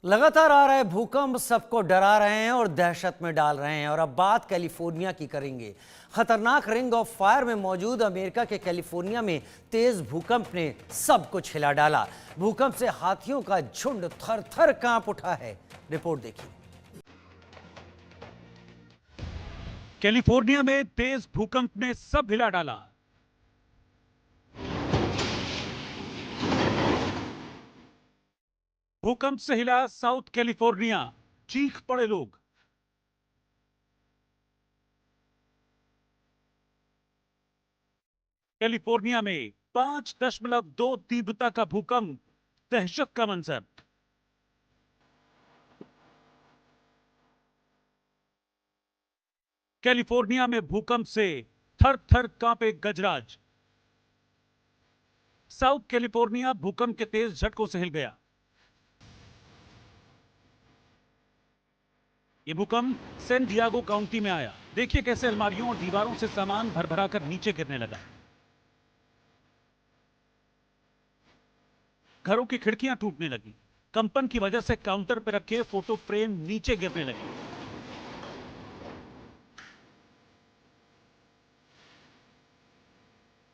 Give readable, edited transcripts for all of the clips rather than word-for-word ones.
लगातार आ रहे भूकंप सबको डरा रहे हैं और दहशत में डाल रहे हैं। और अब बात कैलिफोर्निया की करेंगे। खतरनाक रिंग ऑफ फायर में मौजूद अमेरिका के कैलिफोर्निया में तेज भूकंप ने सब कुछ हिला डाला। भूकंप से हाथियों का झुंड थर थर कांप उठा है। रिपोर्ट देखिए। कैलिफोर्निया में तेज भूकंप ने सब हिला डाला। भूकंप से हिला साउथ कैलिफोर्निया, चीख पड़े लोग। कैलिफोर्निया में 5.2 तीव्रता का भूकंप, दहशत का मंजर। कैलिफोर्निया में भूकंप से थर थर कांपे गजराज। साउथ कैलिफोर्निया भूकंप के तेज झटकों से हिल गया। यह भूकंप सैन डिएगो काउंटी में आया। देखिए कैसे अलमारियों और दीवारों से सामान भर भरा कर नीचे गिरने लगा। घरों की खिड़कियां टूटने लगी। कंपन की वजह से काउंटर पर रखे फोटो फ्रेम नीचे गिरने लगे।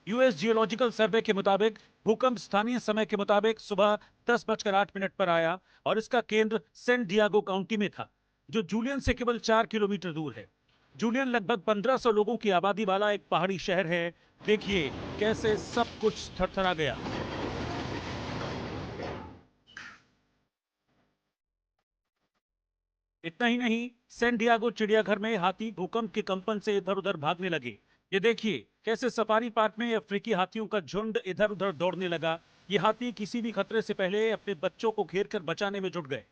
यूएस जियोलॉजिकल सर्वे के मुताबिक भूकंप स्थानीय समय के मुताबिक सुबह 10:08 पर आया और इसका केंद्र सैन डिएगो काउंटी में था, जो जूलियन से केवल 4 किलोमीटर दूर है। जूलियन लगभग 1500 लोगों की आबादी वाला एक पहाड़ी शहर है। देखिए कैसे सब कुछ थरथरा गया। इतना ही नहीं, सैन डिएगो चिड़ियाघर में हाथी भूकंप के कंपन से इधर उधर भागने लगे। ये देखिए कैसे सफारी पार्क में अफ्रीकी हाथियों का झुंड इधर उधर दौड़ने लगा। ये हाथी किसी भी खतरे से पहले अपने बच्चों को घेर कर बचाने में जुट गए।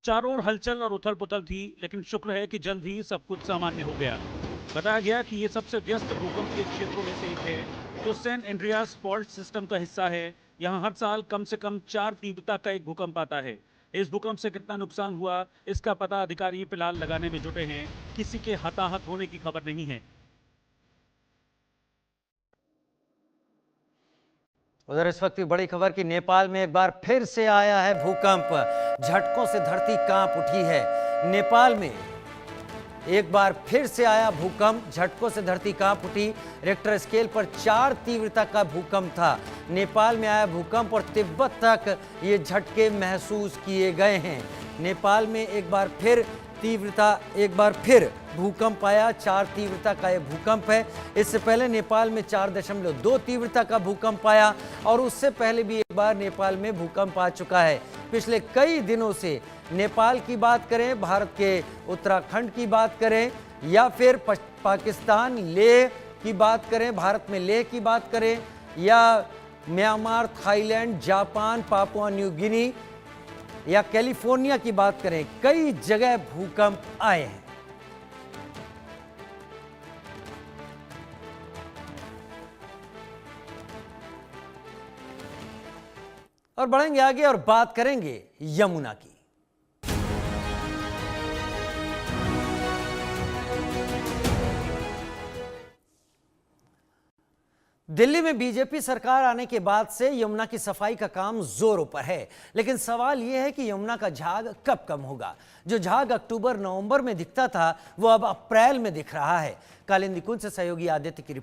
चारों ओर हलचल और उथल पुथल थी, लेकिन शुक्र है कि जल्द ही सब कुछ सामान्य हो गया। बताया गया कि यह सबसे व्यस्त भूकंप के क्षेत्रों में से एक है, जो सैन एंड्रियास फॉल्ट सिस्टम का हिस्सा है। यहाँ हर साल कम से कम 4 तीव्रता का एक भूकंप आता है। इस भूकंप से कितना नुकसान हुआ, इसका पता अधिकारी फिलहाल लगाने में जुटे हैं। किसी के हताहत होने की खबर नहीं है। उधर इस वक्त की बड़ी खबर कि नेपाल में एक बार फिर से आया है भूकंप। झटकों से धरती कांप उठी है। नेपाल में एक बार फिर से आया भूकंप, झटकों से धरती कांप उठी। रिक्टर स्केल पर 4 तीव्रता का भूकंप था। नेपाल में आया भूकंप और तिब्बत तक ये झटके महसूस किए गए हैं। नेपाल में एक बार फिर भूकंप आया। 4 तीव्रता का यह भूकंप है। इससे पहले नेपाल में 4.2 तीव्रता का भूकंप आया और उससे पहले भी एक बार नेपाल में भूकंप आ चुका है। पिछले कई दिनों से नेपाल की बात करें, भारत के उत्तराखंड की बात करें या फिर पाकिस्तान लेह की बात करें, भारत में लेह की बात करें या Myanmar, Thailand, Japan, Papua New Guinea या कैलिफोर्निया की बात करें, कई जगह भूकंप आए हैं। और बढ़ेंगे आगे और बात करेंगे यमुना की। दिल्ली में बीजेपी सरकार आने के बाद से यमुना की सफाई का काम जोरों पर है, लेकिन सवाल यह है कि यमुना का झाग कब कम होगा। जो झाग अक्टूबर नवंबर में दिखता था वो अब अप्रैल में दिख रहा है। कालिंदी कुंज से सहयोगी आदित्य की रिपोर्ट।